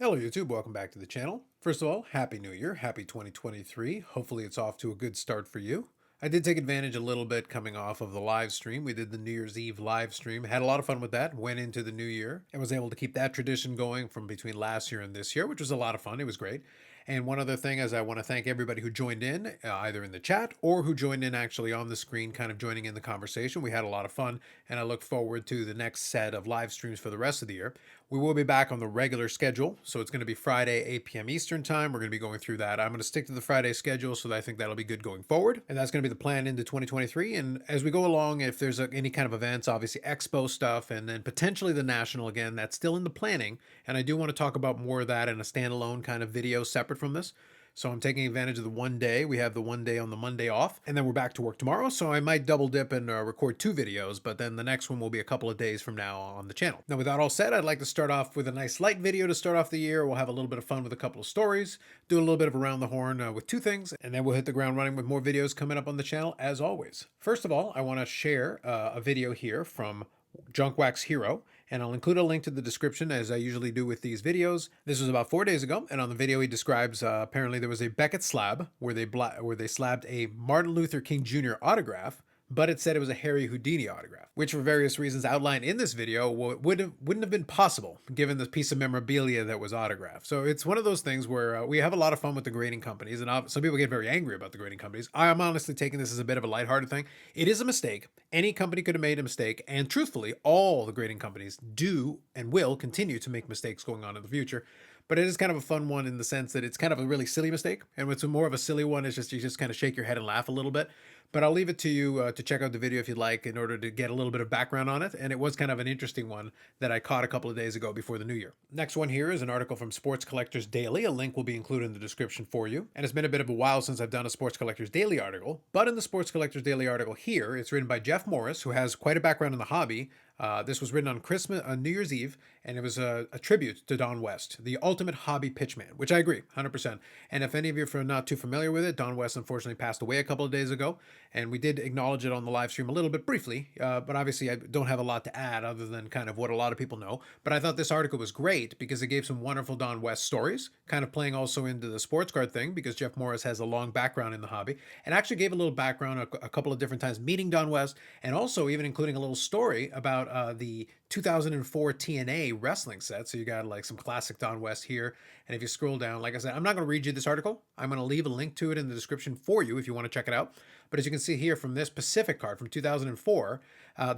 Hello YouTube, welcome back to the channel. First of all, Happy New Year, Happy 2023. Hopefully it's off to a good start for you. I did take advantage a little bit coming off of the live stream. We did the New Year's Eve live stream, had a lot of fun with that, went into the new year, and was able to keep that tradition going from between last year and this year, which was a lot of fun. It was great. And one other thing is I want to thank everybody who joined in, either in the chat or who joined in actually on the screen, kind of joining in the conversation. We had a lot of fun, and I look forward to the next set of live streams for the rest of the year. We will be back on the regular schedule, so it's going to be Friday, 8 p.m. Eastern time. We're going to be going through that. I'm going to stick to the Friday schedule, so I think that'll be good going forward, and that's going to be the plan into 2023. And as we go along, if there's any kind of events, obviously Expo stuff, and then potentially the National again, that's still in the planning, and I do want to talk about more of that in a standalone kind of video separate from this. So I'm taking advantage of the one day. We have the one day on the Monday off, and then we're back to work tomorrow. So I might double dip and record two videos, but then the next one will be a couple of days from now on the channel. Now, with that all said, I'd like to start off with a nice light video to start off the year. We'll have a little bit of fun with a couple of stories, do a little bit of around the horn with two things, and then we'll hit the ground running with more videos coming up on the channel as always. First of all, I want to share a video here from Junk Wax Hero, and I'll include a link to the description as I usually do with these videos. This was about 4 days ago, and on the video he describes apparently there was a Beckett slab where they slabbed a Martin Luther King Jr. autograph, but it said it was a Harry Houdini autograph, which for various reasons outlined in this video wouldn't have been possible given the piece of memorabilia that was autographed. So it's one of those things where we have a lot of fun with the grading companies, and some people get very angry about the grading companies. I'm honestly taking this as a bit of a lighthearted thing. It is a mistake. Any company could have made a mistake, and truthfully, all the grading companies do and will continue to make mistakes going on in the future. But it is kind of a fun one in the sense that it's kind of a really silly mistake, and what's more of a silly one is just you just kind of shake your head and laugh a little bit. But I'll leave it to you to check out the video if you'd like in order to get a little bit of background on it. And it was kind of an interesting one that I caught a couple of days ago before the new year. Next one here is an article from Sports Collectors Daily. A link will be included in the description for you. And it's been a bit of a while since I've done a Sports Collectors Daily article. But in the Sports Collectors Daily article here, it's written by Jeff Morris, who has quite a background in the hobby. This was written on New Year's Eve, and it was a tribute to Don West, the ultimate hobby pitchman, which I agree, 100%. And if any of you are not too familiar with it, Don West unfortunately passed away a couple of days ago, and we did acknowledge it on the live stream a little bit briefly, but obviously I don't have a lot to add other than kind of what a lot of people know. But I thought this article was great because it gave some wonderful Don West stories, kind of playing also into the sports card thing because Jeff Morris has a long background in the hobby, and actually gave a little background a couple of different times meeting Don West, and also even including a little story about the 2004 TNA wrestling set. So you got like some classic Don West here. And if you scroll down, like I said, I'm not going to read you this article. I'm going to leave a link to it in the description for you if you want to check it out. But as you can see here from this Pacific card from 2004,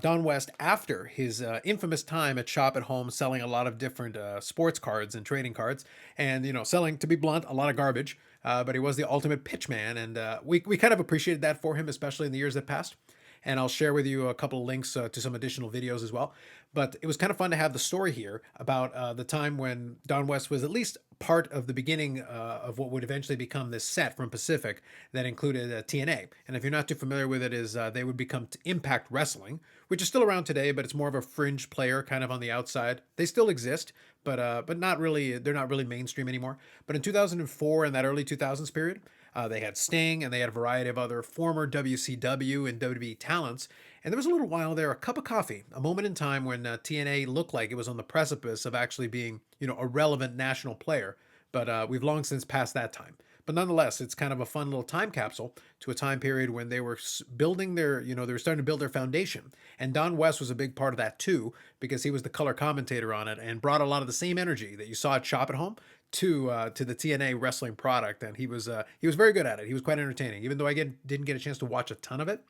Don West, after his infamous time at Shop at Home, selling a lot of different sports cards and trading cards, and selling, to be blunt, a lot of garbage. But he was the ultimate pitchman, and we kind of appreciated that for him, especially in the years that passed. And I'll share with you a couple of links to some additional videos as well. But it was kind of fun to have the story here about the time when Don West was at least part of the beginning of what would eventually become this set from Pacific that included TNA. And if you're not too familiar with it, is they would become Impact Wrestling, which is still around today, but it's more of a fringe player kind of on the outside. They still exist, but not really. They're not really mainstream anymore. But in 2004 and that early 2000s period, they had Sting, and they had a variety of other former WCW and WWE talents. And there was a little while there, a cup of coffee, a moment in time when TNA looked like it was on the precipice of actually being, a relevant national player. But we've long since passed that time. But nonetheless, it's kind of a fun little time capsule to a time period when they were building they were starting to build their foundation. And Don West was a big part of that too, because he was the color commentator on it and brought a lot of the same energy that you saw at Shop at Home to the TNA wrestling product. And he was very good at it. He was quite entertaining, even though I didn't get a chance to watch a ton of it.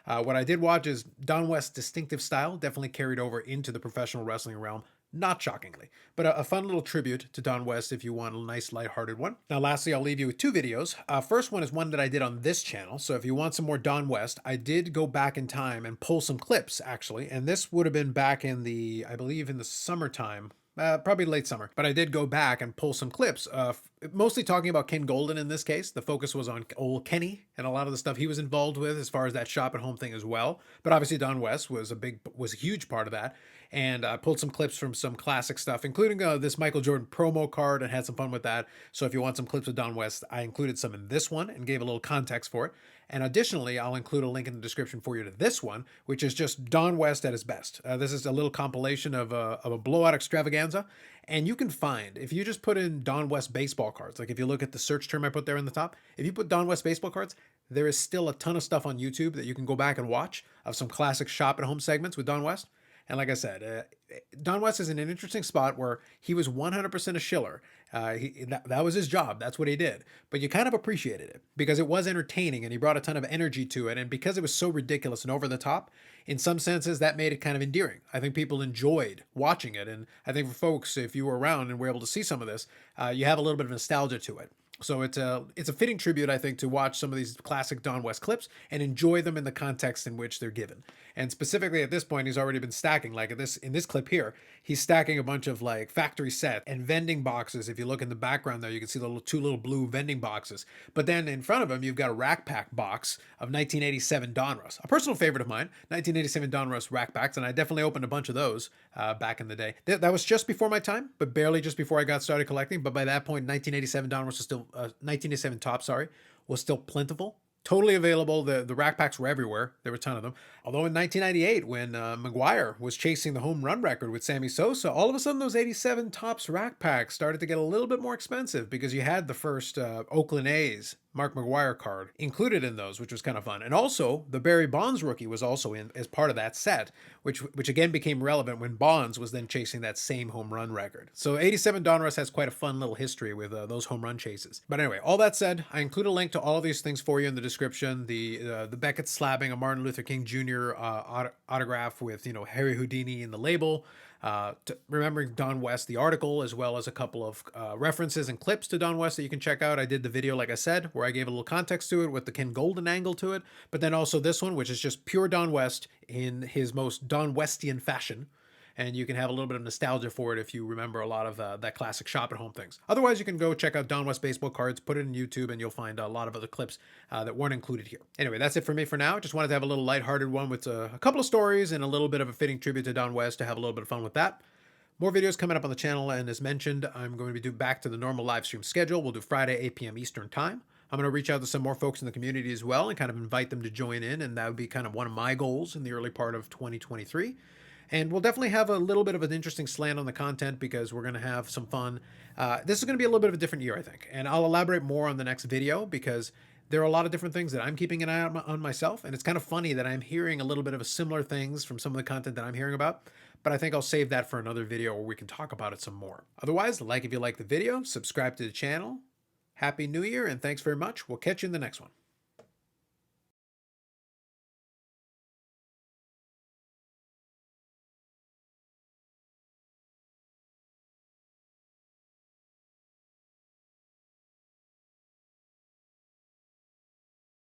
What I did watch is Don West's distinctive style definitely carried over into the professional wrestling realm, not shockingly, but a fun little tribute to Don West if you want a nice lighthearted one. Now, lastly, I'll leave you with two videos. First one is one that I did on this channel. So if you want some more Don West, I did go back in time and pull some clips actually. And this would have been back in I believe in the summertime. Probably late summer, but I did go back and pull some clips, mostly talking about Ken Golden in this case. The focus was on old Kenny and a lot of the stuff he was involved with as far as that Shop at Home thing as well. But obviously Don West was a huge part of that. and I pulled some clips from some classic stuff, including this Michael Jordan promo card, and had some fun with that. So if you want some clips of Don West, I included some in this one and gave a little context for it. And additionally, I'll include a link in the description for you to this one, which is just Don West at his best. This is a little compilation of a blowout extravaganza. And you can find, if you just put in Don West baseball cards, like if you look at the search term I put there in the top, if you put Don West baseball cards, there is still a ton of stuff on YouTube that you can go back and watch of some classic shop at home segments with Don West. And like I said, Don West is in an interesting spot where he was 100% a shiller. That was his job. That's what he did. But you kind of appreciated it because it was entertaining and he brought a ton of energy to it. And because it was so ridiculous and over the top, in some senses, that made it kind of endearing. I think people enjoyed watching it. And I think for folks, if you were around and were able to see some of this, you have a little bit of nostalgia to it. So it's a fitting tribute, I think, to watch some of these classic Don West clips and enjoy them in the context in which they're given. And specifically at this point, he's already been stacking, like in this clip here, he's stacking a bunch of like factory set and vending boxes. If you look in the background there, you can see the two little blue vending boxes. But then in front of him, you've got a rack pack box of 1987 Donruss, a personal favorite of mine, 1987 Donruss rack packs, and I definitely opened a bunch of those back in the day. That was just before my time, but barely just before I got started collecting. But by that point, 1987 Donruss was still 1987 Top, was still plentiful. Totally available. The rack packs were everywhere. There were a ton of them. Although in 1998, when McGwire was chasing the home run record with Sammy Sosa, all of a sudden those 87 Topps rack packs started to get a little bit more expensive because you had the first Oakland A's Mark McGwire card included in those, which was kind of fun. And also, the Barry Bonds rookie was also in as part of that set, which again became relevant when Bonds was then chasing that same home run record. So 87 Donruss has quite a fun little history with those home run chases. But anyway, all that said, I include a link to all of these things for you in the description. The Beckett slabbing a Martin Luther King Jr. Autograph with Harry Houdini in the label. Remembering Don West, the article, as well as a couple of references and clips to Don West that you can check out. I did the video, like I said, where I gave a little context to it with the Ken Golden angle to it, but then also this one, which is just pure Don West in his most Don Westian fashion. And you can have a little bit of nostalgia for it if you remember a lot of that classic shop at home things. Otherwise, you can go check out Don West baseball cards, put it in YouTube, and you'll find a lot of other clips that weren't included here. Anyway, that's it for me for now. Just wanted to have a little lighthearted one with a couple of stories and a little bit of a fitting tribute to Don West to have a little bit of fun with that. More videos coming up on the channel, and as mentioned, I'm going to be back to the normal live stream schedule. We'll do Friday, 8 p.m. Eastern time. I'm going to reach out to some more folks in the community as well and kind of invite them to join in, and that would be kind of one of my goals in the early part of 2023. And we'll definitely have a little bit of an interesting slant on the content because we're going to have some fun. This is going to be a little bit of a different year, I think. And I'll elaborate more on the next video because there are a lot of different things that I'm keeping an eye on myself. And it's kind of funny that I'm hearing a little bit of a similar things from some of the content that I'm hearing about. But I think I'll save that for another video where we can talk about it some more. Otherwise, like if you like the video, subscribe to the channel. Happy New Year, and thanks very much. We'll catch you in the next one.